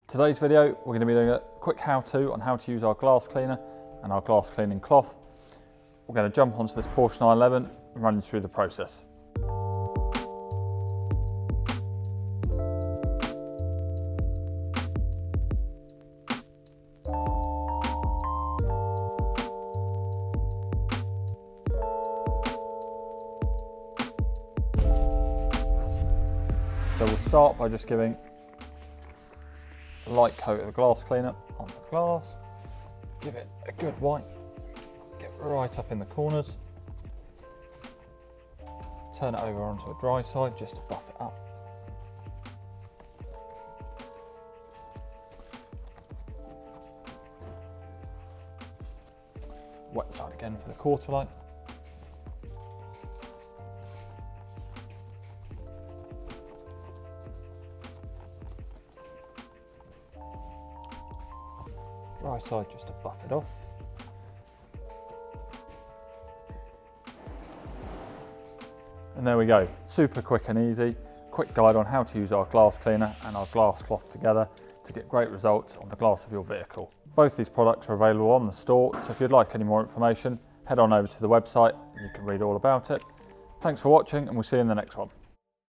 Today's video, we're going to be doing a quick how-to on how to use our glass cleaner and our glass cleaning cloth. We're going to jump onto this Porsche 911 and run you through the process. So we'll start by just giving a light coat of the glass cleaner onto the glass, give it a good wipe, get right up in the corners, turn it over onto a dry side just to buff it up. Wet side again for the quarter light. Dry side just to buff it off. And there we go, super quick and easy. Quick guide on how to use our glass cleaner and our glass cloth together to get great results on the glass of your vehicle. Both these products are available on the store, so if you'd like any more information, head on over to the website and you can read all about it. Thanks for watching and we'll see you in the next one.